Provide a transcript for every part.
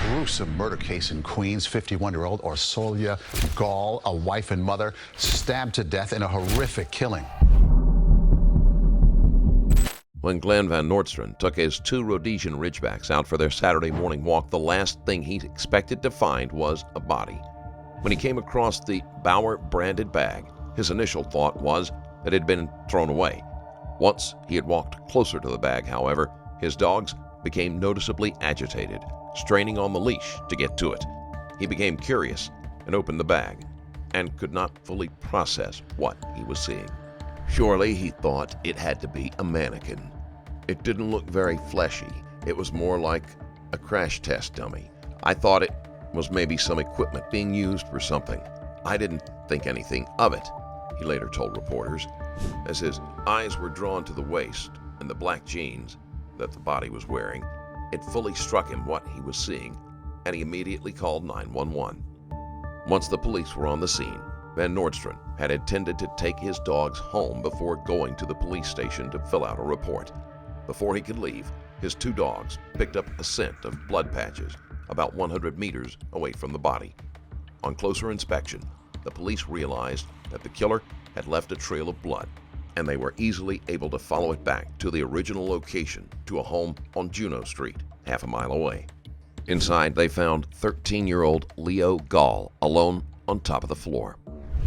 gruesome murder case in Queens. 51-year-old Orsolia Gall, a wife and mother, stabbed to death in a horrific killing. When Glenn Van Noordstrand took his two Rhodesian Ridgebacks out for their Saturday morning walk, the last thing he expected to find was a body. When he came across the Bauer-branded bag, his initial thought was that it had been thrown away. Once he had walked closer to the bag, however, his dogs became noticeably agitated, straining on the leash to get to it. He became curious and opened the bag, and could not fully process what he was seeing. Surely, he thought, it had to be a mannequin. It didn't look very fleshy. It was more like a crash test dummy. I thought it was maybe some equipment being used for something. I didn't think anything of it, he later told reporters, as his eyes were drawn to the waist and the black jeans that the body was wearing. It fully struck him what he was seeing, and he immediately called 911. Once the police were on the scene, Van Noordstrand had intended to take his dogs home before going to the police station to fill out a report. Before he could leave, his two dogs picked up a scent of blood patches about 100 meters away from the body. On closer inspection, the police realized that the killer had left a trail of blood, and they were easily able to follow it back to the original location, to a home on Juneau Street, half a mile away. Inside, they found 13-year-old Leo Gall alone on top of the floor.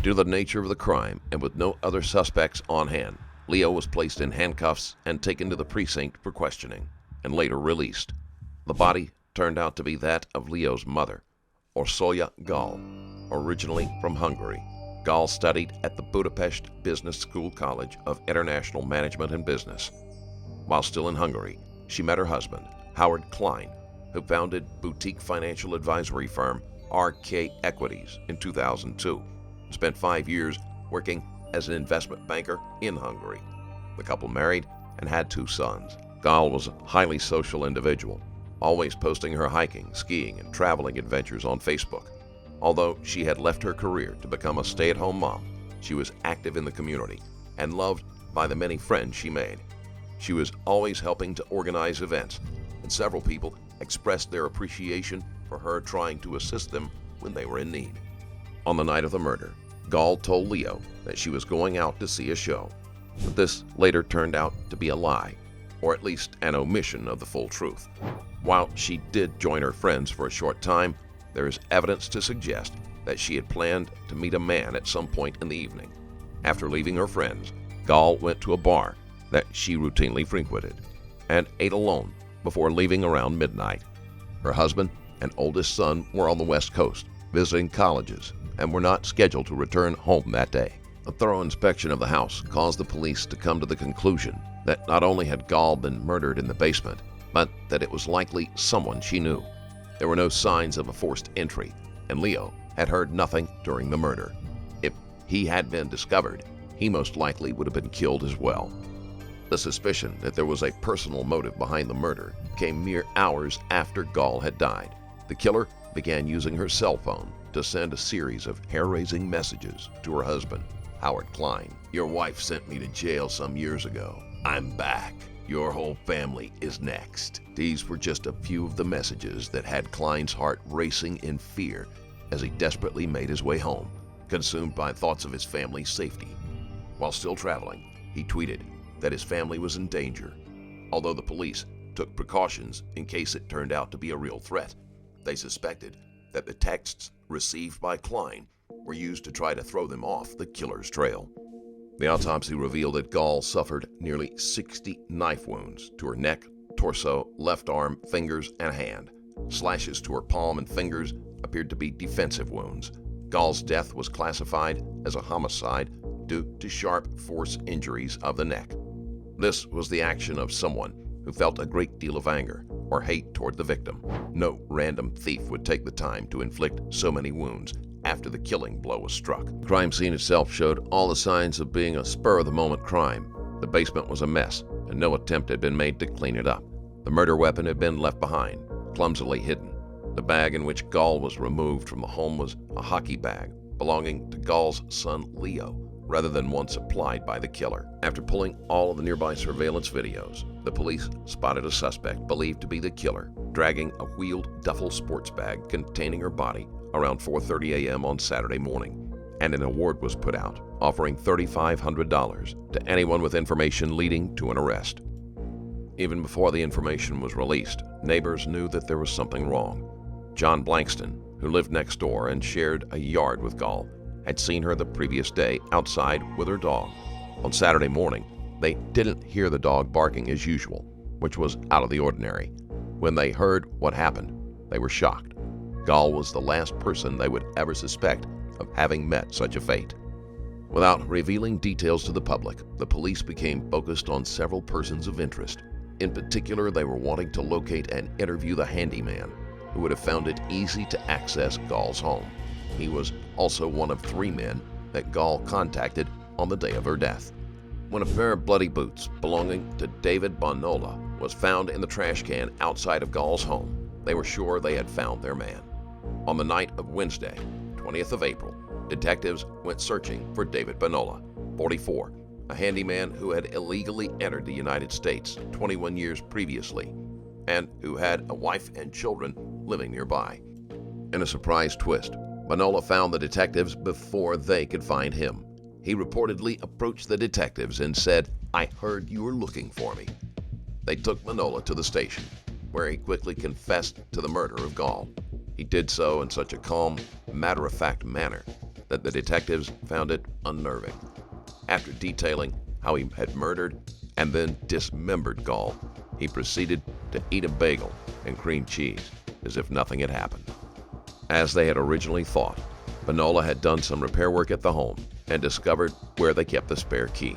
Due to the nature of the crime and with no other suspects on hand, Leo was placed in handcuffs and taken to the precinct for questioning, and later released. The body turned out to be that of Leo's mother, Orsolia Gall, originally from Hungary. Gall studied at the Budapest Business School College of International Management and Business. While still in Hungary, she met her husband, Howard Klein, who founded boutique financial advisory firm RK Equities in 2002. Spent 5 years working as an investment banker in Hungary. The couple married and had 2 sons. Gall was a highly social individual, always posting her hiking, skiing, and traveling adventures on Facebook. Although she had left her career to become a stay-at-home mom, she was active in the community and loved by the many friends she made. She was always helping to organize events, and several people expressed their appreciation for her trying to assist them when they were in need. On the night of the murder, Gall told Leo that she was going out to see a show, but this later turned out to be a lie, or at least an omission of the full truth. While she did join her friends for a short time, there is evidence to suggest that she had planned to meet a man at some point in the evening. After leaving her friends, Gall went to a bar that she routinely frequented and ate alone before leaving around midnight. Her husband and oldest son were on the West Coast visiting colleges and were not scheduled to return home that day. A thorough inspection of the house caused the police to come to the conclusion that not only had Gall been murdered in the basement, but that it was likely someone she knew. There were no signs of a forced entry, and Leo had heard nothing during the murder. If he had been discovered, he most likely would have been killed as well. The suspicion that there was a personal motive behind the murder came mere hours after Gall had died. The killer began using her cell phone to send a series of hair-raising messages to her husband, Howard Klein. "Your wife sent me to jail some years ago. I'm back. Your whole family is next." These were just a few of the messages that had Klein's heart racing in fear as he desperately made his way home, consumed by thoughts of his family's safety. While still traveling, he tweeted that his family was in danger. Although the police took precautions in case it turned out to be a real threat, they suspected that the texts received by Klein were used to try to throw them off the killer's trail. The autopsy revealed that Gall suffered nearly 60 knife wounds to her neck, torso, left arm, fingers, and hand. Slashes to her palm and fingers appeared to be defensive wounds. Gall's death was classified as a homicide due to sharp force injuries of the neck. This was the action of someone who felt a great deal of anger or hate toward the victim. No random thief would take the time to inflict so many wounds after the killing blow was struck. The crime scene itself showed all the signs of being a spur-of-the-moment crime. The basement was a mess, and no attempt had been made to clean it up. The murder weapon had been left behind, clumsily hidden. The bag in which Gall was removed from the home was a hockey bag belonging to Gall's son Leo, rather than one supplied by the killer. After pulling all of the nearby surveillance videos, The police spotted a suspect believed to be the killer dragging a wheeled duffel sports bag containing her body around 4:30 a.m. on Saturday morning, and an award was put out offering $3,500 to anyone with information leading to an arrest. Even before the information was released, neighbors knew that there was something wrong. John Blankston, who lived next door and shared a yard with Gall, had seen her the previous day outside with her dog. On Saturday morning, they didn't hear the dog barking as usual, which was out of the ordinary. When they heard what happened, they were shocked. Gall was the last person they would ever suspect of having met such a fate. Without revealing details to the public, the police became focused on several persons of interest. In particular, they were wanting to locate and interview the handyman who would have found it easy to access Gall's home. He was also one of 3 men that Gall contacted on the day of her death. When a pair of bloody boots belonging to David Bonola was found in the trash can outside of Gall's home, they were sure they had found their man. On the night of Wednesday, 20th of April, detectives went searching for David Bonola, 44, a handyman who had illegally entered the United States 21 years previously and who had a wife and children living nearby. In a surprise twist, Bonola found the detectives before they could find him. He reportedly approached the detectives and said, "I heard you were looking for me." They took Bonola to the station, where he quickly confessed to the murder of Gall. He did so in such a calm, matter-of-fact manner that the detectives found it unnerving. After detailing how he had murdered and then dismembered Gall, he proceeded to eat a bagel and cream cheese as if nothing had happened. As they had originally thought, Bonola had done some repair work at the home and discovered where they kept the spare key.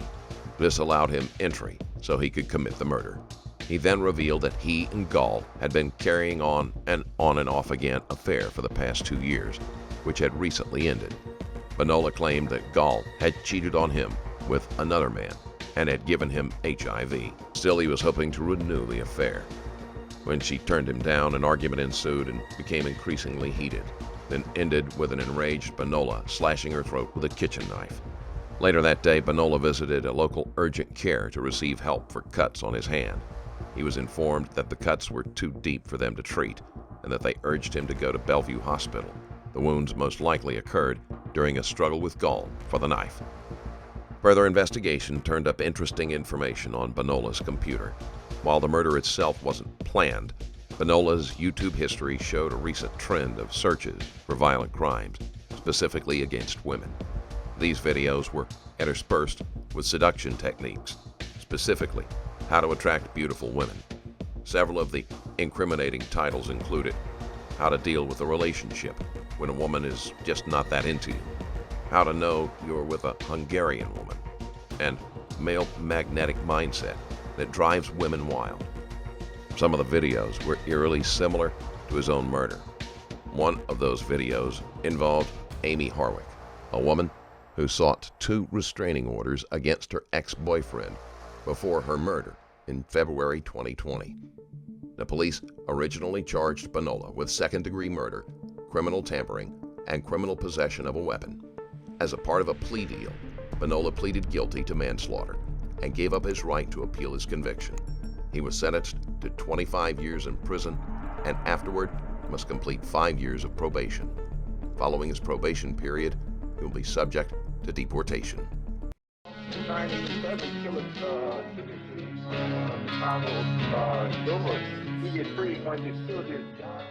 This allowed him entry so he could commit the murder. He then revealed that he and Gall had been carrying on and off again affair for the past 2 years, which had recently ended. Bonola claimed that Gall had cheated on him with another man and had given him HIV. Still, he was hoping to renew the affair. When she turned him down, an argument ensued and became increasingly heated, then ended with an enraged Bonola slashing her throat with a kitchen knife. Later that day, Bonola visited a local urgent care to receive help for cuts on his hand. He was informed that the cuts were too deep for them to treat and that they urged him to go to Bellevue Hospital. The wounds most likely occurred during a struggle with Gall for the knife. Further investigation turned up interesting information on Bonola's computer. While the murder itself wasn't planned, Bonola's YouTube history showed a recent trend of searches for violent crimes, specifically against women. These videos were interspersed with seduction techniques, specifically how to attract beautiful women. Several of the incriminating titles included how to deal with a relationship when a woman is just not that into you, how to know you're with a Hungarian woman, and male magnetic mindset that drives women wild. Some of the videos were eerily similar to his own murder. One of those videos involved Amy Harwick, a woman who sought 2 restraining orders against her ex-boyfriend before her murder in February 2020. The police originally charged Bonola with second-degree murder, criminal tampering, and criminal possession of a weapon. As a part of a plea deal, Bonola pleaded guilty to manslaughter and gave up his right to appeal his conviction. He was sentenced to 25 years in prison and afterward must complete 5 years of probation. Following his probation period, he will be subject to deportation. 97 killers, Chicago, Silver. He gets free when you still his job.